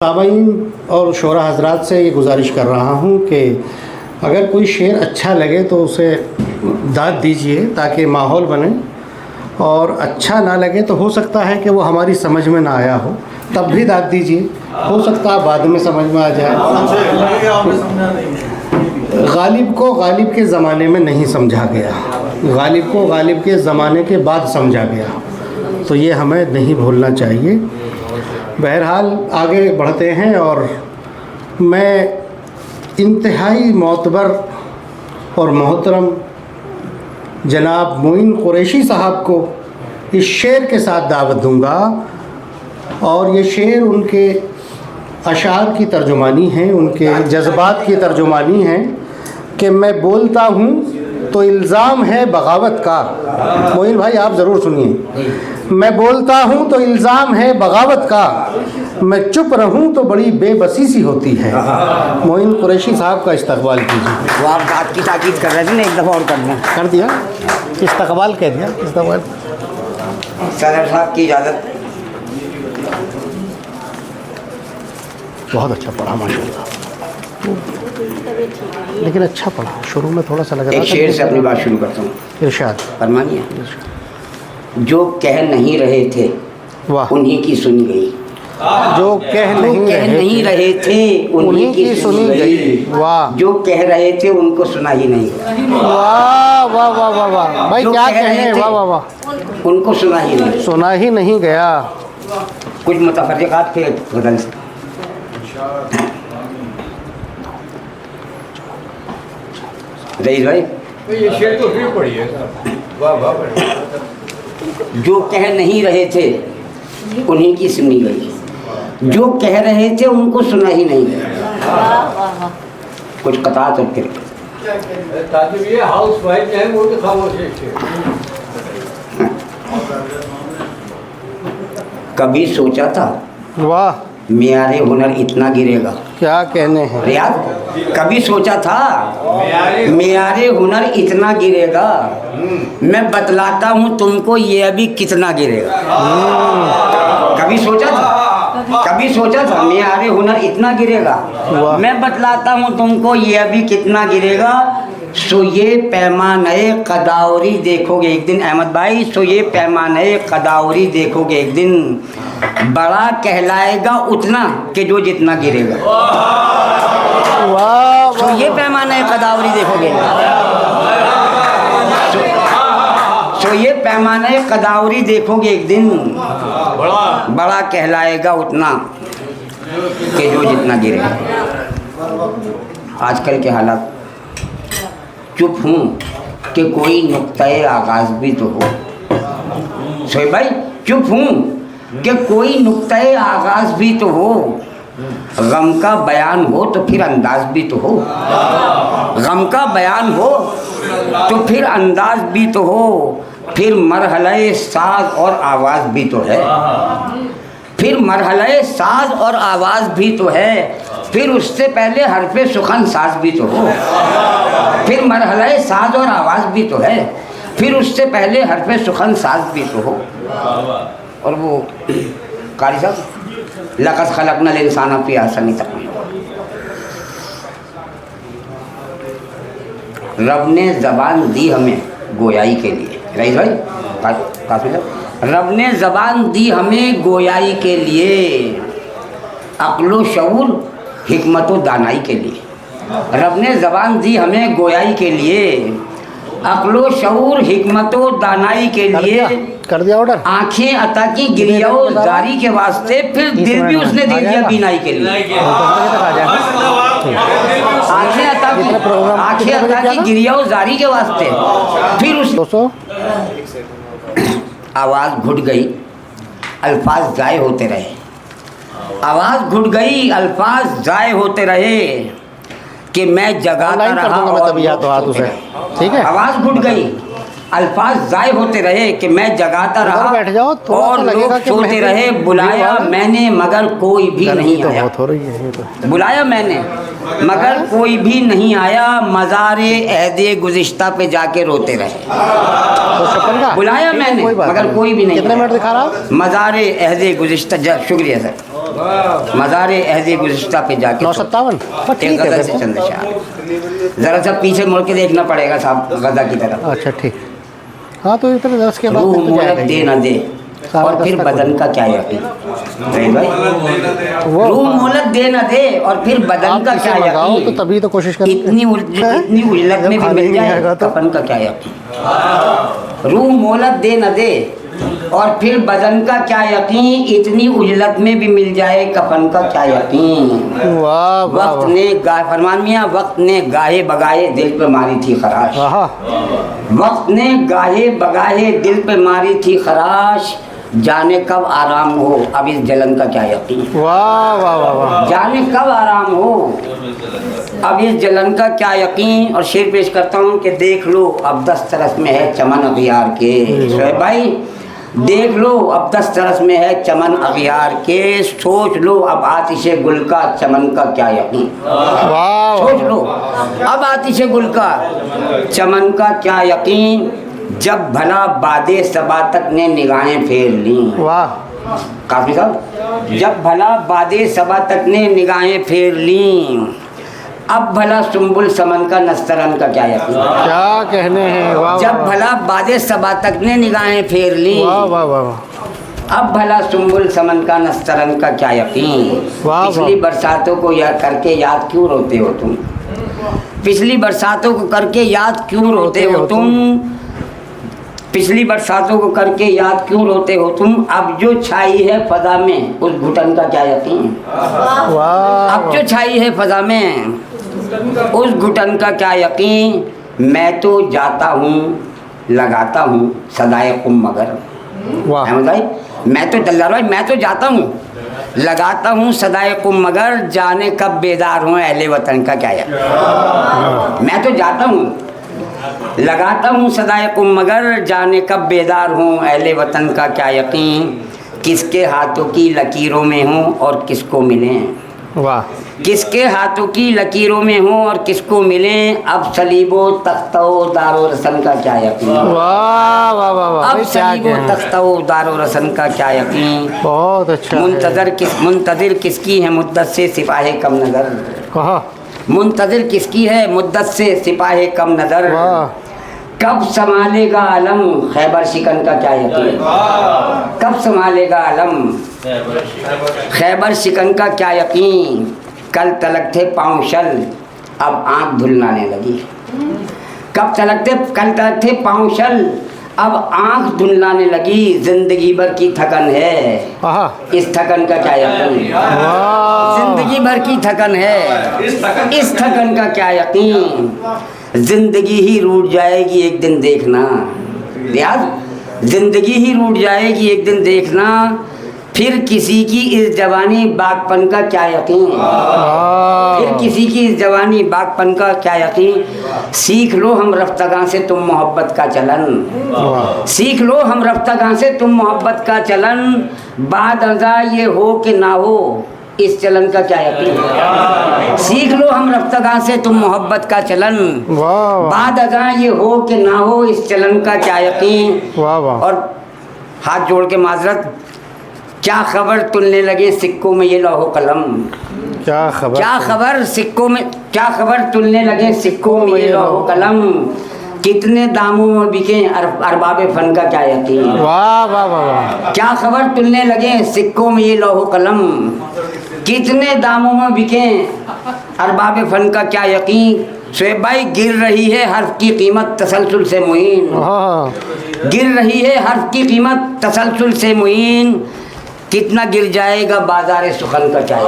सामीन और शोरा हजरात से ये गुजारिश कर रहा हूँ कि अगर कोई शेर अच्छा लगे तो उसे दाद दीजिए ताकि माहौल बने, और अच्छा ना लगे तो हो सकता है कि वो हमारी समझ में ना आया हो, तब भी दाद दीजिए, हो सकता है बाद में समझ में आ जाए। गालिब को गालिब के ज़माने में नहीं समझा गया, गालिब को गालिब के ज़माने के बाद समझा गया, तो ये हमें नहीं भूलना चाहिए। बहरहाल आगे बढ़ते हैं, और मैं इंतहाई मोतबर और मोहतरम जनाब मोइन कुरैशी साहब को इस शेर के साथ दावत दूंगा, और ये शेर उनके अशार की तर्जुमानी है, उनके जज्बात की तर्जुमानी है कि मैं बोलता हूँ तो इल्ज़ाम है बगावत का। मोइन भाई आप ज़रूर सुनिए। मैं बोलता हूँ तो इल्ज़ाम है बगावत का, मैं चुप रहूँ तो बड़ी बेबसी सी होती है। मोइन कुरैशी साहब का इस्तकबाल कीजिए। वो आप बात की ताकीद कर रहे थे ना, एक दफ़ा और करना कर दिया, इस्तकबाल कह दिया, इस्तकबाल। सदर साहब की इजाज़त। बहुत अच्छा पढ़ा माशाल्लाह, लेकिन अच्छा पढ़ा, शुरू में थोड़ा सा लग रहा था। एक शेर से अपनी बात शुरू करता हूँ। इरशाद फरमानिए। जो कह नहीं रहे थे वाह, उन्हीं की सुनी गई, जो कह नहीं रहे थे उन्हीं की सुनी गई। वाह, जो कह रहे थे उनको सुना ही नहीं, वाह वाह वाह वाह वाह भाई, क्या कहने, वाह वाह वाह, उनको सुना ही नहीं, सुना ही नहीं गया। कुछ मुतफर्रिक़ात थे गज़ल से। रईस भाई ये शेर तो फिर पढ़िए। वाह वाह। जो कह नहीं रहे थे उन्हीं की सुनी गई, जो कह रहे थे उनको सुना ही नहीं गया। कुछ कतार तो फिर ताकि ये हाउस वाइफ जो है वो तो खामोश है। कभी सोचा था वाह, मेरे हुनर इतना गिरेगा, क्या कहने हैं। रियाज कभी सोचा था मेरे हुनर इतना गिरेगा, मैं बतलाता हूँ तुमको ये अभी कितना गिरेगा। कभी सोचा था मेरे हुनर इतना गिरेगा, मैं बतलाता हूँ तुमको ये अभी कितना गिरेगा। सो ये पैमाने कदावरी देखोगे एक दिन, अहमद भाई, सो ये पैमाने कदावरी देखोगे एक दिन, बड़ा कहलाएगा उतना कि जो जितना गिरेगा। वाह, सो ये पैमाने कदावरी देखोगे, सो ये पैमाने कदावरी देखोगे एक दिन, बड़ा कहलाएगा उतना कि जो जितना गिरेगा। आजकल के हालात, चुप हूँ कि कोई नुक्ता-ए आगाज़ भी तो हो। सोए भाई, चुप हूँ कि कोई नुक्ता-ए आगाज़ भी तो हो, गम का बयान हो तो फिर अंदाज भी तो हो, गम का बयान हो तो फिर अंदाज भी तो हो, फिर मरहले साज और आवाज़ भी तो है, फिर मरहले साज और आवाज़ भी तो है, फिर उससे पहले हरफे सुखन साज भी तो हो, फिर मरहले साज और आवाज़ भी तो है, फिर उससे पहले हरफे सुखन साज भी तो हो। और वो कारी साहब, लक़द खलक़नल इंसान फ़ी अहसनि तक़वीम, रब ने ज़बान दी हमें गोयाई के लिए। रईस भाई, काफ़ी साहब, रब ने ज़बान दी हमें गोयाई के लिए, अक्ल शऊर हिकमत व दानाई के लिए। रब ने ज़बान दी हमें गोयाई के लिए, अक्ल शऊर हिकमत व दानाई के लिए, कर दिया ऑर्डर। आँखें अता की गिरियाओ जारी के वास्ते, फिर दिल भी उसने दे दिया बीनाई के लिए। आँखें अता की गिरियाओ जारी के वास्ते, फिर उस दोस्तों आवाज़ घुट गई, अल्फाज ज़ाय होते रहे, आवाज़ घुट गई, अल्फाज ज़ाय होते रहे, कि मैं जगाता रहा और लोग सोते रहे। ठीक है, आवाज़ घुट गई, अल्फाज ज़ाय होते रहे, कि मैं जगाता रहा बैठ जाओ, और लोग सोते रहे। बुलाया मैंने मगर कोई भी नहीं आया, हो रही है ये तो। बुलाया मैंने मगर कोई भी नहीं आया, मज़ारे अहदे गुज़िश्ता पे जाके रोते रहे। बुलाया मैंने मगर कोई भी नहीं, कितने मिनट दिखा रहा? मज़ारे अहदे गुज़िश्ता। शुक्रिया सर। मज़ार अहद गुज़िश्ता पे जाके 957 एक ठीक है गज़ल से वैसे। चंद अशार। ज़रा सा पीछे मुड़ के देखना पड़ेगा साहब गज़ा की तरफ। अच्छा ठीक। हाँ तो इतना 10 के बाद रूह फिर तो मोहलत जाएगा दे ही। न दे सारा और फिर दस्तक बदन का क्या यकीन। भाई वो रूह मोहलत दे न दे और फिर बदन आप का इसे क्या मंगाओ यकीन। तो तभी तो कोशिश करेंगे। इतनी उजलत में भी खाने मिल ही नहीं जाए आएगा तो। कफन का क्या यकीन। रूह मोहलत दे न दे और फिर बदन का क्या यकीन। इतनी उजलत में भी मिल जाए कफन का क्या यकीन। वाह वाह वक्त ने फरमान मियाँ वक्त ने गाहे बगाए दिल पे मारी थी खराश। वाह। वक्त ने गाहे बगाहे दिल पे मारी थी खराश। जाने कब आराम हो अब इस जलन का क्या यकीन। वाह वाह वाह वाह। जाने कब आराम हो अब इस जलन का क्या यकीन। और शेर पेश करता हूँ कि देख लो अब 10 तरस में है चमन अगियार के। शोएब भाई देख लो अब 10 तरस में है चमन अगियार के। सोच लो अब आतिशे गुल का चमन का क्या यकीन। वाह सोच लो अब आतिशे गुल का चमन का क्या यकीन। जब भला बादे सबा तक ने निगाहें फेर ली। वाह। काफी साहब जब भला बादे सबा तक ने निगाहें फेर ली। अब भला सुंबुल समन का नस्तरन का क्या यकीन। क्या कहने हैं। वाह जब वाह भला बादे सबा तक ने निगाहें फेर ली। वाह वाह वाह। अब भला सुंबुल समन का नस्तरन का क्या यकीन। वाह, पिछली वाह। बरसातों को याद करके याद क्यों रोते हो तुम। पिछली बरसातों को करके याद क्यों रोते हो तुम। पिछली बरसातों को करके याद क्यों रोते हो तुम। अब जो छाई है फजा में उस घुटन का क्या यकीन। वाह। अब जो छाई है फजा में उस घुटन का क्या यकीन। मैं तो जाता हूँ लगाता हूँ सदाए कुम मगर। वाह। अहमद भाई मैं तो दल्लार भाई मैं तो जाता हूँ लगाता हूँ सदाए कुम मगर। जाने कब बेदार हूँ अहले वतन का क्या यकीन। मैं तो जाता हूँ लगाता हूँ सदाए कुम मगर। जाने कब बेदार हूँ अहले वतन का क्या यकीन। किसके हाथों की लकीरों में हूँ और किसको मिलें। वाह। किसके हाथों की लकीरों में हूँ और किसको मिलें। अब सलीबो तख्तो दारो रसन का क्या यकीन। वाह वाह वाह वाह। अब भाई क्या सलीबो कहने। तख्तो दारो रसन का क्या यकीन। बहुत अच्छा है। मुंतज़िर किसकी है मुद्दत से सिपाही कम नज़र। कहा। मुंतज़िर किसकी है मुद्दत से सिपाही कम नज़र। वाह। कब संभालेगा आलम खैबर शिकन का क्या यकीन। कब संभालेगा आलम खैबर शिकन का क्या यकीन। कल तलक थे पाँव शल अब आँख धुलनाने लगी। कल तलक थे पाँव शल अब आँख धुलनाने लगी। जिंदगी भर की थकन है आहा। इस थकन का क्या यकीन। वाह। जिंदगी भर की थकन है इस थकन का क्या यकीन। जिंदगी ही रूठ जाएगी एक दिन देखना। याद जिंदगी ही रूठ जाएगी एक दिन देखना। फिर किसी की इस जवानी बागपन का क्या यकीन। फिर किसी की इस जवानी बागपन का क्या यकीन। सीख लो हम रफ्तगां से तुम मोहब्बत का चलन। सीख लो हम रफ्तगां से तुम मोहब्बत का चलन। बाद अज़ा ये हो कि ना हो इस चलन का क्या यकीन। सीख लो हम रफ्तगां से तुम मोहब्बत का चलन। वाह। बाद अज़ा ये हो कि ना हो इस चलन का क्या यकीन। वाह वाह। और हाथ जोड़ के माजरत क्या खबर तुलने लगे सिक्कों में ये लौहो कलम। क्या खबर। क्या खबर सिक्कों में क्या खबर तुलने लगे सिक्कों में ये लौहो कलम। कितने दामों में बिके अरबाब फन का क्या यकीन। वाह वाह वाह वाह। क्या खबर तुलने लगे सिक्कों में ये लौहो कलम। कितने दामों में बिके अरबाब फन का क्या यकीन। शोएब भाई गिर रही है हर्फ की कीमत तसलसल से मुइन। हाँ। गिर रही है हर्फ की कीमत तसलसल से मुइन। कितना गिर जाएगा बाजार सुखन का क्या